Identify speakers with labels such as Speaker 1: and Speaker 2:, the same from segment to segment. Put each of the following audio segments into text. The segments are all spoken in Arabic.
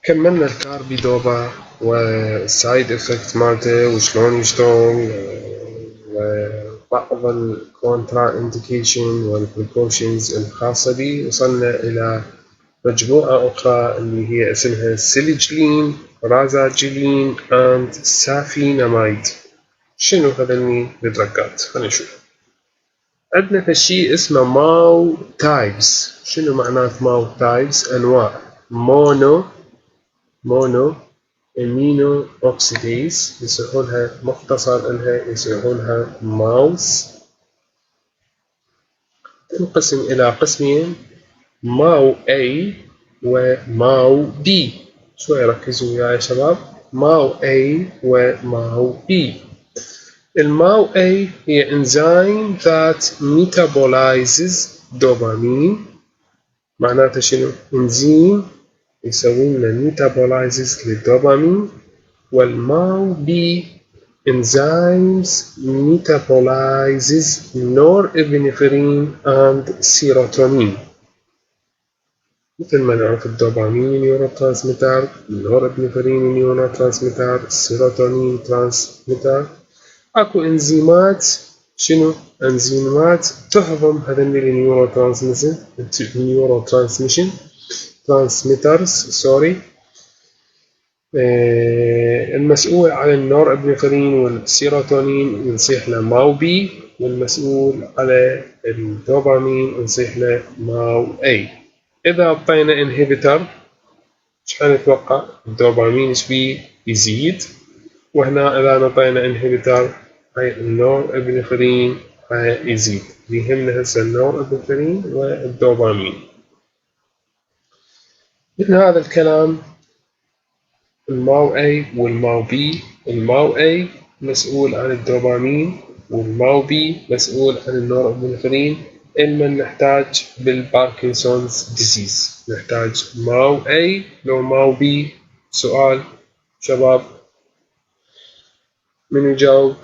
Speaker 1: كملنا الكاربيدوبا والسايد افكت مالته وشلون يشتغل وبعض الكونترا انديكيشن والبريكوشنز الخاصة به. وصلنا إلى مجموعة أخرى اللي هي اسمها سيليجلين، رازاجيلين and سافيناميد. شنو هذني الدرجات؟ خلينا نشوف. عندنا فشي اسمه ماو تايبس. شنو معنات ماو تايبس؟ أنواع مونو امينو اوكسيديز، يسمونها مختصر انها يسمونها ماوس. تنقسم الى قسمين، ماو A وماو B. شوي ركزوا وياي يا شباب. ماو A وماو B. الماو A هي enzyme that metabolizes dopamine. معناته شنو؟ انزيم يسوي لنا metabolizes للدوبامين. والماو بي enzymes metabolizes norepinephrine and serotonin. مثل ما نعرف الدوبامين نيورو ترانسميتر، النورابنفرين نيورو ترانسميتر، السيروتونين ترانسميتر. اكو انزيمات شنو؟ انزيمات تهضم هذول النيورو ترانسميشن ترانسميترز سوري، المسؤول عن النور ابنفرين والسيروتونين نصيح له ماو بي، والمسؤول على الدوبامين نصيح له ماو اي. اذا اعطينا انهبيتر ايش حنتوقع؟ الدوبامين ايش بيه؟ يزيد. وهنا اذا نعطينا انهبيتر هاي النور ابنفرين يزيد. يهمنا هسه النور ابنفرين والدوبامين. مثل هذا الكلام الماو A والماو B. الماو A مسؤول عن الدوبامين، والماو B مسؤول عن النورابنفرين. إلما نحتاج بالباركنسونز ديزيز نحتاج ماو A لو ماو B. سؤال شباب، من يجاوب؟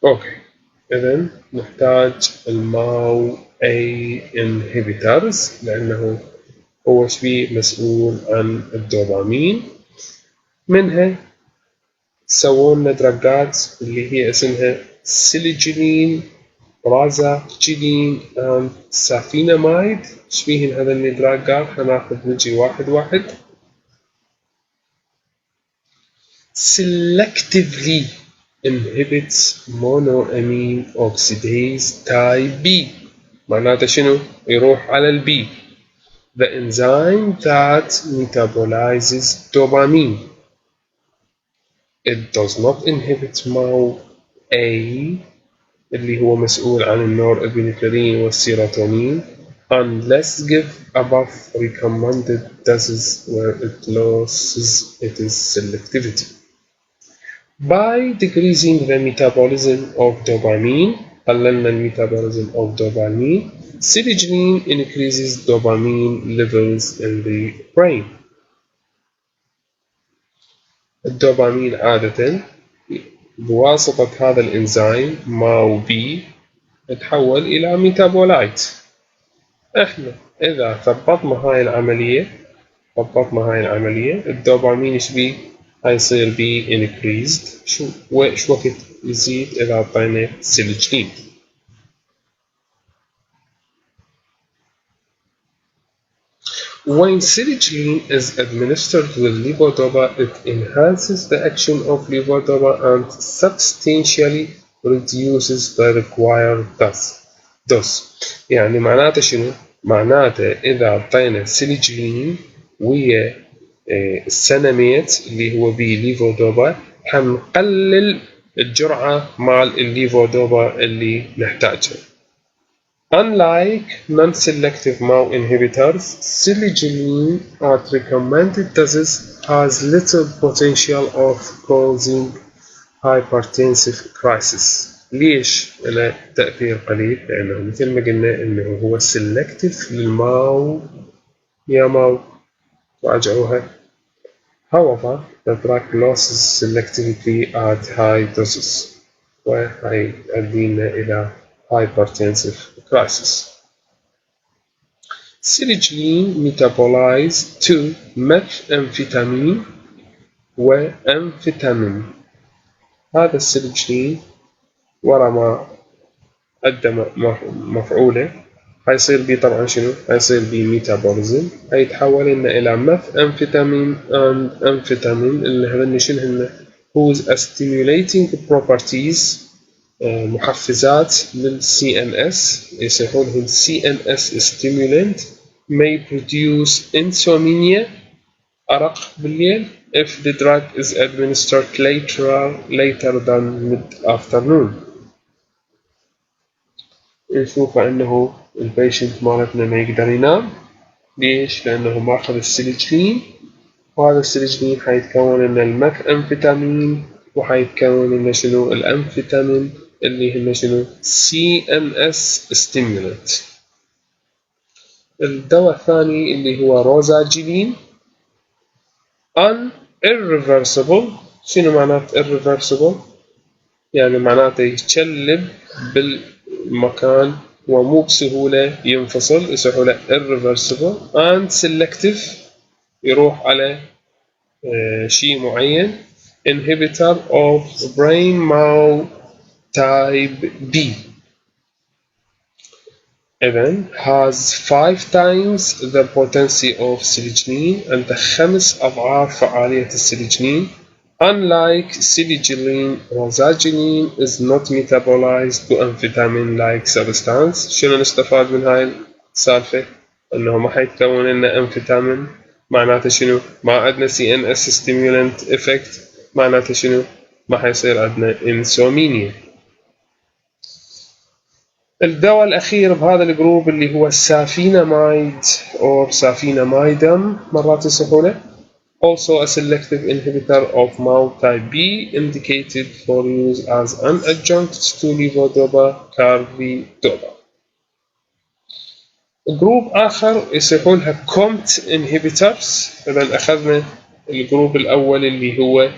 Speaker 1: أوكي، إذن نحتاج الماو A inhibitors لأنه هو شبيه مسؤول عن الدوبامين. منها سووا لنا دراجات اللي هي اسمها سيليجلين، رازاجيلين and سافيناميد. شبيهن هذين الدراجات؟ هناخذ نجي واحد واحد. Selectively inhibits monoamine oxidase type B. معناته شنو؟ يروح على البي. The enzyme that metabolizes dopamine. It does not inhibit MAO-A اللي هو مسؤول عن النور ابنفرين والسيروتونين unless give above recommended doses where it loses its selectivity. By decreasing the metabolism of dopamine, قللنا الميتابوليزم of dopamine, Selective increases dopamine levels in the brain. الدوبامين عادة بواسطة هذا الإنزيم ماو بي تحول إلى ميتابولايت. إحنا إذا ضبطنا هاي العملية الدوبامين إيش بيه؟ هيصير بيه increased. شو وقت يزيد؟ إذا أعطينا سيلجلين. When Selective is administered with levodopa, it enhances the action of levodopa and substantially reduces the required dose. يعني معناته شنو؟ معناته إذا أعطينا سيلجلين ويا السناميت اللي هو بيه ليفودوبا حنقلل الجرعة مال الليفودوبا اللي نحتاجها. Unlike non-selective MAO inhibitors, Seligilene at recommended doses has little potential of causing hypertensive crisis. ليش له تأثير قليل؟ لأنه مثل ما قلنا إنه هو selective للماو يا ماو. راجعوها. However, the drug loses selectivity at high doses وهيؤدينا إلى hypertensive crisis. Selective metabolize to methamphetamine وأمفيتامين. هذا السيليكلين ورا ما قدم مفعوله هيصير بيه طبعا شنو؟ هيصير بيه ميتابوليزم، هيتحول لنا إلى methamphetamine and amphetamine اللي هذني شنو هن؟ whose stimulating properties محفزات لل CNS يصيحوا لهم CNS stimulant may produce insomnia أرق بالليل if the drug is administered later than mid-afternoon. نشوف أنه البيشنت مالتنا ما يقدر ينام. ليش؟ لأنه ماخذ السيليكلين، وهذا السيليكلين حيتكون لنا الميثامفيتامين وحيتكون لنا شنو؟ الأمفيتامين اللي هم شنو؟ CNS stimulant. الدواء الثاني اللي هو روزاجيلين irreversible. شنو معناته irreversible؟ يعني معناته يتشلب بالمكان ومو بسهولة ينفصل، يصيحوا له irreversible and selective يروح على شيء معين inhibitor of brain mao type B. إذن has 5 times the potency of selective and 5 أضعاف فعالية السيليكلين. Unlike selective, rosagiline is not metabolized to amphetamine-like substance. شنو نستفاد من هاي السالفة؟ إنه ما حيتكون لنا أمفيتامين، معناته شنو؟ ما عندنا CNS stimulant effect، معناته شنو؟ ما حيصير عندنا insomnia. الدواء الأخير بهذا الجروب اللي هو السافيناميد أو سافيناميدم مرات يصحونه also a selective inhibitor of MAO type B indicated for use as an adjunct to levodopa carbidopa. جروب آخر يصحونها COMT inhibitors. إذا أخذنا الجروب الأول اللي هو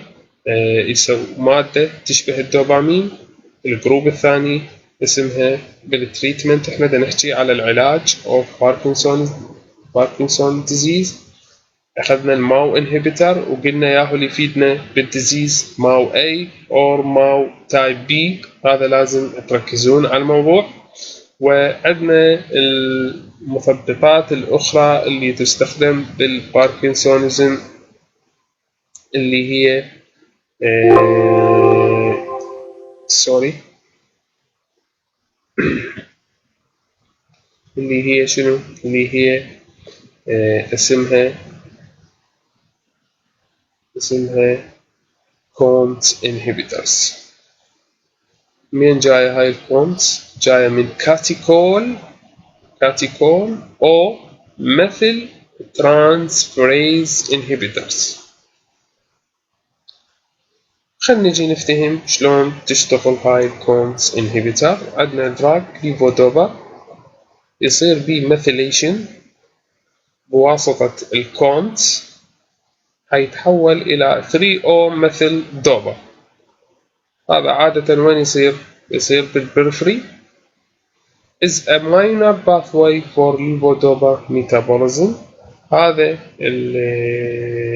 Speaker 1: مادة تشبه الدوبامين. الجروب الثاني اسمها بالتريتمنت احنا بدنا نحكي على العلاج of Parkinson's disease. اخذنا الماو انهبيتر وقلنا ياهو اللي يفيدنا بالديزيز ماو A or ماو تايب B. هذا لازم تركزون على الموضوع. وعندنا المثبطات الأخرى اللي تستخدم بالباركنسونيزم اللي هي سوري اللي هي شنو؟ اللي هي اسمها كونت inhibitors. من جاية هاي الكونت؟ جاية من كاتيكول أو مثل ترانسفريز inhibitors. خلينا نجي نفتهم شلون تشتغل هاي الكونت inhibitor. عندنا دراج ليفودوبا يصير بيه ميثيليشن بواسطة الكونت، هيتحول إلى 3O مثل دوبا. هذا عادة وين يصير؟ يصير بالبريفري. is a minor pathway for levodopa metabolism. هذا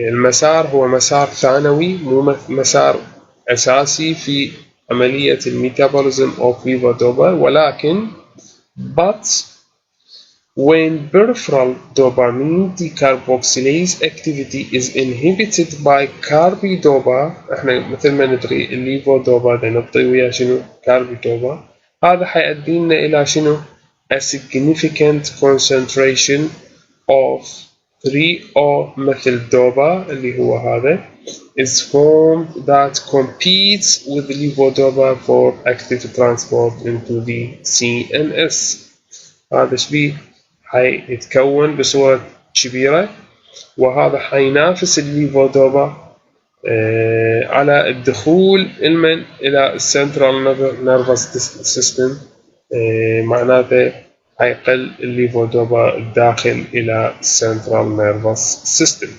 Speaker 1: المسار هو مسار ثانوي مو مسار أساسي في عملية الميتابوليزم of levodopa، ولكن but when peripheral dopamine decarboxylase activity is inhibited by carbidopa. احنا مثل ما ندري الليفودوبا دا نعطي وياه شنو؟ كاربيدوبا. هذا حيؤدي لنا إلى شنو؟ a significant concentration of 3O methyl dopa اللي هو هذا is formed that competes with levodopa for active transport into the CNS. هذا شبيه حيتكون بصورة كبيرة، وهذا حينافس الليفودوبا على الدخول إلى السنترال نيرفس سيستم. معناته حيقل الليفودوبا الداخل إلى السنترال نيرفس سيستم.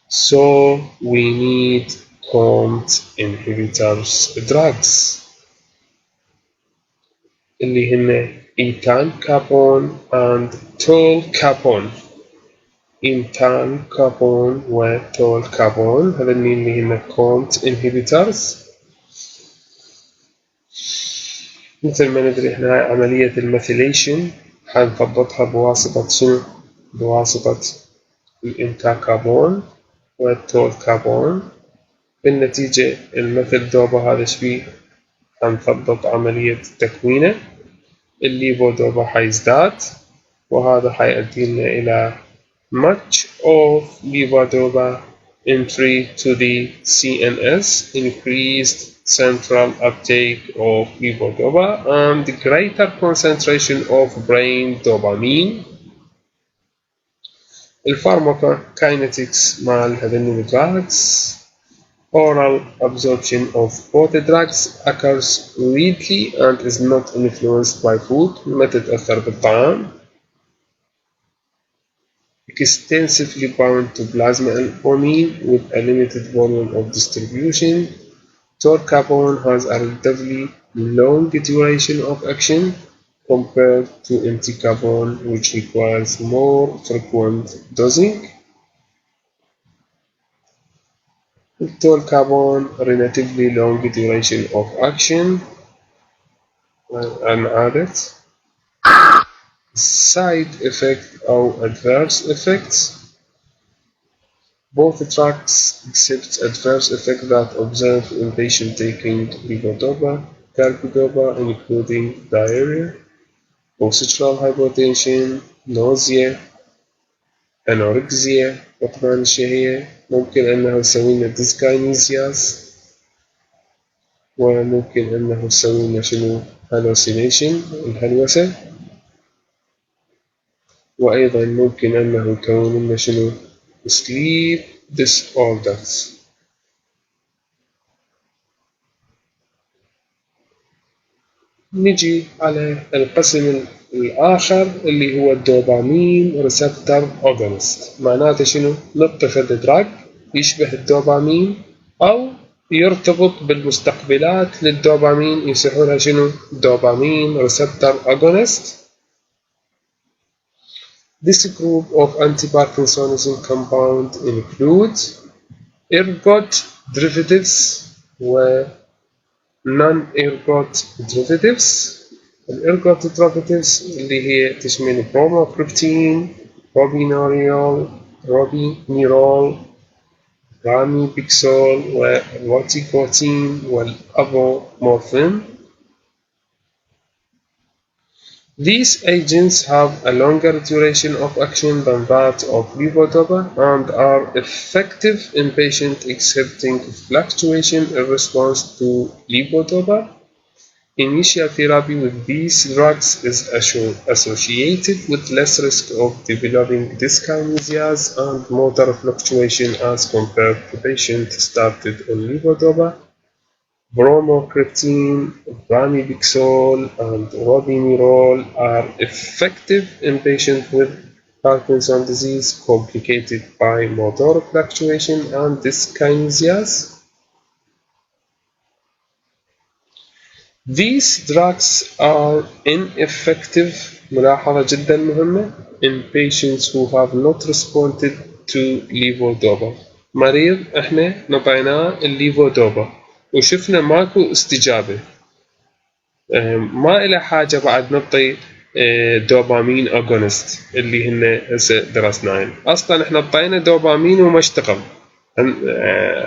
Speaker 1: So we need COMT inhibitors drugs. اللي هن إيتان كابون and تول كابون. إيتان كابون وتول كابون هذا اللي هن كونت inhibitors. مثل ما ندري احنا عملية الميثيليشن حنضبطها بواسطة شنو؟ بواسطة الإنتاكابون والتول كابون. بالنتيجة المثل دوبا هذا شبيه حنضبط عملية تكوينه. الليفودوبا حيزداد وهذا حيؤدي لنا إلى much of levodopa entry to the CNS, increased central uptake of levodopa, and greater concentration of brain dopamine. Pharmacokinetics مال هذين drugs. Oral absorption of both drugs occurs readily and is not influenced by food. ما تتأثر بالطعام. Extensively bound to plasma albumin with a limited volume of distribution. Torcapone has a relatively long duration of action compared to entacapone, which requires more frequent dosing. Torcapone relatively long duration of action and added side effect or adverse effects. Both drugs exhibit adverse effects that observed in patients taking levodopa, carbidopa, including diarrhea, postural hypotension, nausea, anorexia، فقدان الشهية. ممكن أنه يسوي لنا ديسكاينيزياز، وممكن أنه يسوي لنا شنو hallucination الهلوسة، وأيضا ممكن أنه يكون لنا شنو sleep disorders. نجي على القسم الآخر اللي هو الدوبامين ريسبتور أوغونست. معناته شنو؟ نتخذ دراج يشبه الدوبامين أو يرتبط بالمستقبلات للدوبامين يصيحولها شنو؟ دوبامين ريسبتور أوغونست. This group of anti-Parkinsonism compounds includes ergot derivatives و non-ergot derivatives. الإرجوت derivatives اللي هي تشمل bromocriptine، robinarol، robinirol، ramipril والroticotin والapomorphine. These agents have a longer duration of action than that of levodopa and are effective in patients exhibiting fluctuation in response to levodopa. Initial therapy with these drugs is associated with less risk of developing dyskinesias and motor fluctuation as compared to patients started on levodopa. Bromocriptine, ramipril, and robinirol are effective in patients with Parkinson's disease complicated by motor fluctuation and dyskinesias. These drugs are ineffective ملاحظة جدا مهمة in patients who have not responded to levodopa. مريض احنا نطيناه الليفودوبا وشفنا ماكو استجابة، ما إلى حاجة بعد نعطي دوبامين أغونست اللي هن هسه درسناهن. أصلا احنا اعطينا دوبامين وما اشتغل.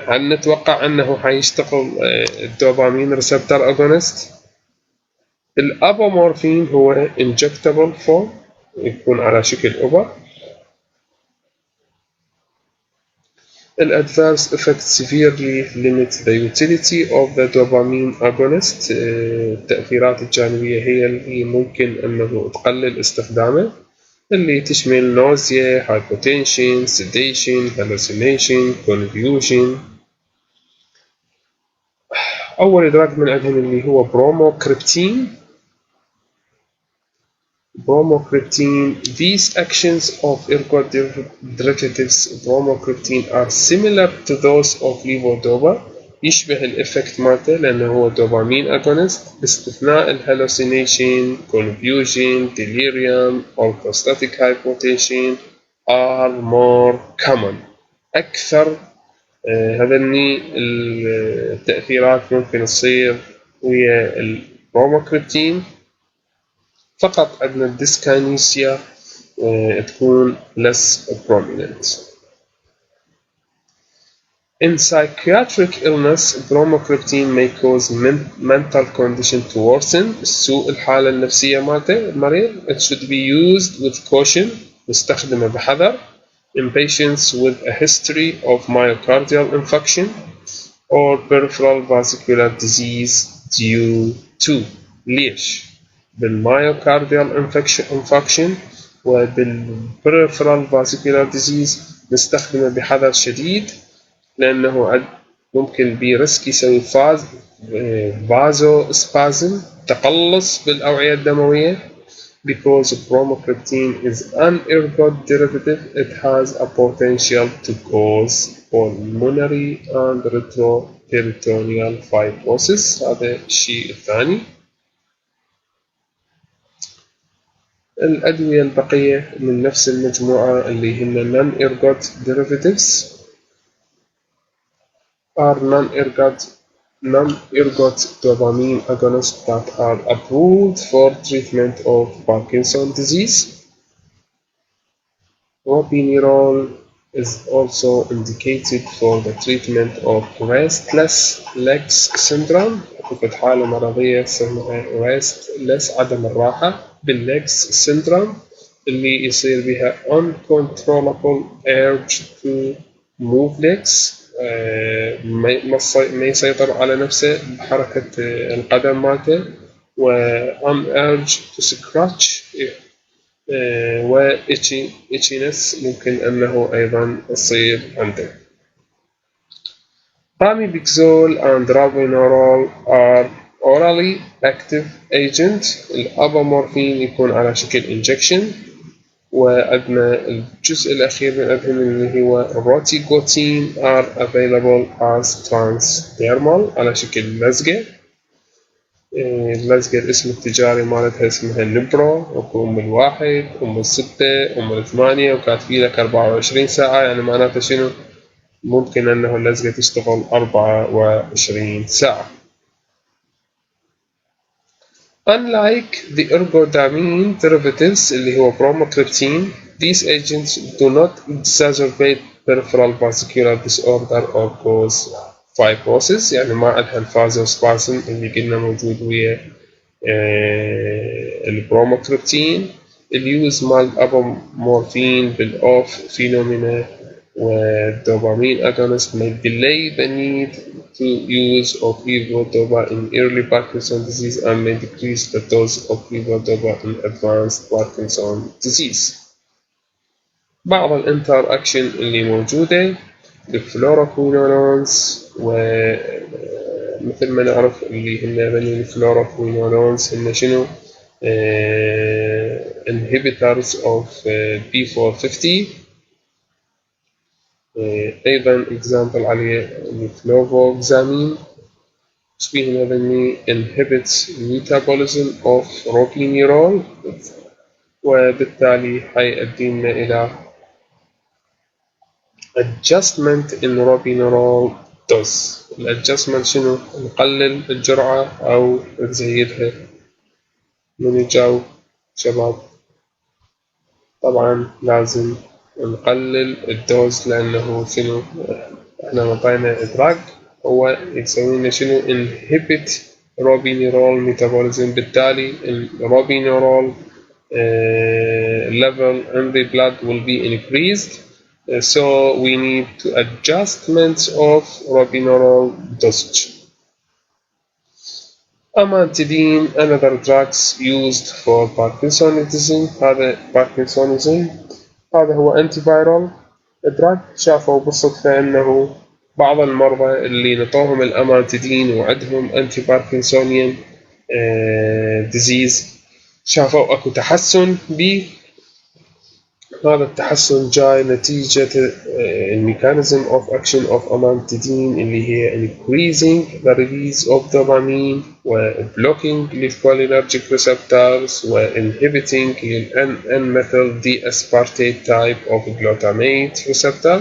Speaker 1: هل نتوقع أنه حيشتغل الدوبامين ريسبتور أغونست؟ الأبومورفين هو injectable form يكون على شكل أبر. الadverse effects severely limit the utility of the dopamine agonist. التأثيرات الجانبية هي اللي ممكن أنه تقلل استخدامه، اللي تشمل nausea, hypotension, sedation, hallucination, confusion. أول دراج من عندهم اللي هو bromocriptine. Bromocriptine. These actions of ergot derivatives bromocriptine are similar to those of levodopa, يشبه الإفكت مالته لأنه هو دوبامين أجونست باستثناء الهالوسينيشن, confusion, delirium, orthostatic hypotension are more common. أكثر هذني التأثيرات ممكن تصير ويا البروموكريبتين. فقط عندنا الديسكاينيسيا تكون less prominent. In psychiatric illness, bromocriptine may cause mental condition to worsen. سوء الحالة النفسية مالته المريض. It should be used with caution. نستخدمه بحذر. In patients with a history of myocardial infarction or peripheral vascular disease due to. ليش؟ بالمايوكارديال infarction وبالperipheral vascular disease نستخدمه بحذر شديد لأنه ممكن بريسك يسوي فازو سبازم, تقلص بالأوعية الدموية. Because bromocriptine is an ergot derivative, it has a potential to cause pulmonary and retroperitoneal fibrosis. هذا الشيء الثاني. الأدوية البقية من نفس المجموعة اللي هن non-ergot derivatives are non-ergot dopamine agonists that are approved for treatment of Parkinson's disease. Ropinerol is also indicated for the treatment of restless legs syndrome. توجد حالة مرضية اسمها restless عدم الراحة بالlegs syndrome اللي يصير بها uncontrollable urge to move legs. ما يسيطر على نفسه بحركة القدم مالته و urge to scratch و itchiness ممكن أنه أيضا يصير عنده. Pramipixole and ropinerol are orally active agent. الأبامورفين يكون على شكل injection. وعندنا الجزء الأخير من الأدوية اللي هو روتيجوتين are available as transdermal على شكل لزقة. اللزقة الاسم التجاري مالتها اسمها نبرو، وأم الواحد، أم الستة، أم الثمانية، وكاتبين لك 24 ساعة. يعني معناته شنو؟ ممكن أنه اللزقة تشتغل 24 ساعة. Unlike the ergodamine derivatives اللي هو bromocriptine, these agents do not exacerbate peripheral vascular disorder or cause fibrosis. يعني ما عندها الفازوسباسم اللي قلنا موجود ويا البروموكريبتين. اليوز مال الابامورفين بالاوف فينومينا والدوبامين agonist may delay the need to use levodopa in early Parkinson's disease and may decrease the dose of levodopa in advanced Parkinson's disease. بعض الانتر اكشن اللي موجودة الفلوروكوينولونز، ومثل ما نعرف اللي هن الفلوروكوينولونز هن شنو؟ inhibitors of B450. أيضا example عليه الفلوفوكسامين شبيه هذني inhibits metabolism of ropinerol وبالتالي حيؤدينا إلى adjustment in ropinerol dose. الadjustment شنو؟ نقلل الجرعة أو نزيدها. من يجاوب شباب؟ طبعا لازم نقلل الدوز لأنه شنو؟ احنا مطينا إدراك هو يسوي لنا شنو؟ inhibit ropinerol metabolism. بالتالي ropinerol level in the blood will be increased. So we need to adjustments of ropinerol dosage. Amantadine, another drugs used for Parkinsonism. هذا هو antiviral drug. شافوا بالصدفة أنه بعض المرضى اللي نطوهم الأمانتدين وعندهم anti Parkinsonian disease شافوا أكو تحسن هذا التحسن جاي نتيجة الميكانيزم of action of amantadine اللي هي increasing the release of dopamine و blocking للcholinergic receptors و inhibiting N-methyl D-aspartate type of glutamate receptor.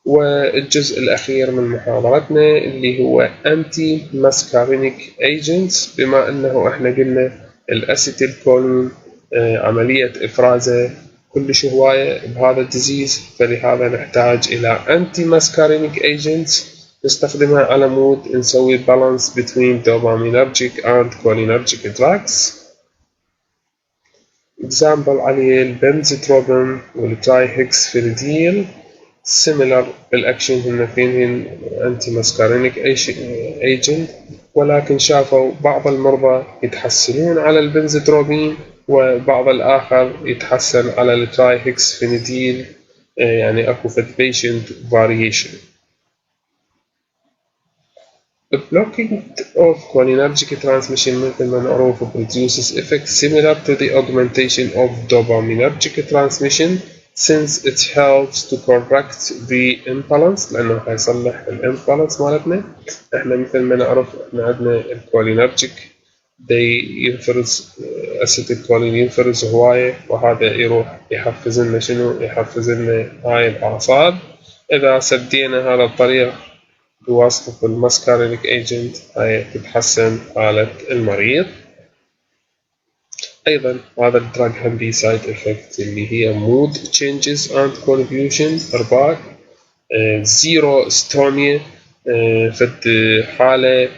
Speaker 1: والجزء الأخير من محاضرتنا اللي هو Antimuscarinic agents، بما أنه احنا قلنا الأسيتيل كولين عملية إفرازه كلش هواية بهذا الديزيز، فلهذا نحتاج إلى Antimuscarinic agents نستخدمها على مود نسوي balance between dopaminergic and cholinergic drugs. example عليه البنزيتروبين والترايهكسفيريديل similar بالأكشن هن اثنين antimuscarinic agent، ولكن شافوا بعض المرضى يتحسنون على البنزيتروبين وبعض الآخر يتحسن على الترايهكسفينيديل، يعني أكو patient variation. The blocking of cholinergic transmission مثل ما نعرف produces effects similar to the augmentation of dopaminergic transmission since it helps to correct the imbalance، لأنه هيصلح الامبالانس مالتنا. احنا مثل ما نعرف احنا عندنا الكولينرجيك دي ينفرز اسيتيل كولين ينفرز هواية، وهذا يروح يحفز لنا شنو؟ يحفز لنا هاي الأعصاب. إذا سدينا هذا الطريق بواسطة الماسكارينيك ايجنت هاي تتحسن حالة المريض. أيضا هذا الدراج هم بي سايد افكت اللي هي mood changes and confusion إرباك، زيرو ستونيا فد حالة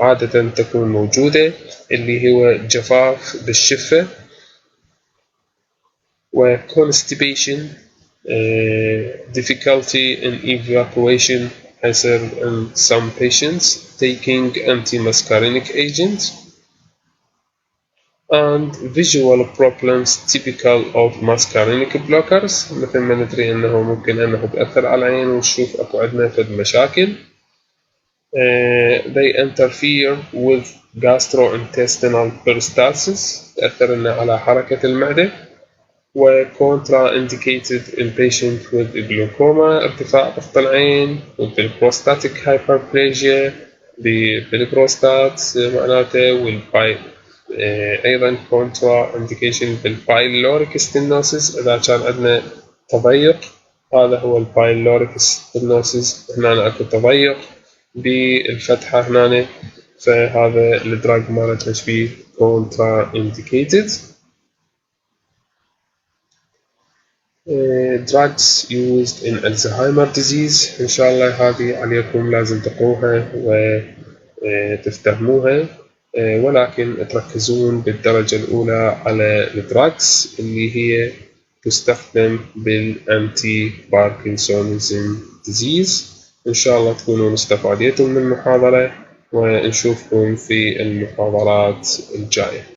Speaker 1: عادة تكون موجودة اللي هو جفاف بالشفة، و constipation difficulty in evacuation حيصير in some patients taking antimuscarinic agents، and visual problems typical of muscarinic blockers مثل ما ندري انه ممكن انه بأثر على العين ونشوف اكو عندنا فد مشاكل. they interfere with gastrointestinal peristalsis تأثر لنا على حركة المعدة، و contraindicated in patient with glaucoma ارتفاع ضغط العين، وبالبروستاتيك hyperplasia بالبروستات معناته، والباي أيضا كونترا إنديكيشن بالبايلوريك ستينوسيس إذا كان عندنا تضيق. هذا هو البايلوريك ستينوسيس، هنا أكو تضيق بالفتحة هنا، فهذا الدراج مالتنا فيه كونترا إنديكيتد. drugs used in Alzheimer disease إن شاء الله هذه عليكم لازم تقروها وتفتهموها، ولكن تركزون بالدرجة الأولى على الدراجز اللي هي تستخدم بالأنتي باركنسونيزم ديزيز. إن شاء الله تكونوا استفادتم من المحاضرة، ونشوفكم في المحاضرات الجاية.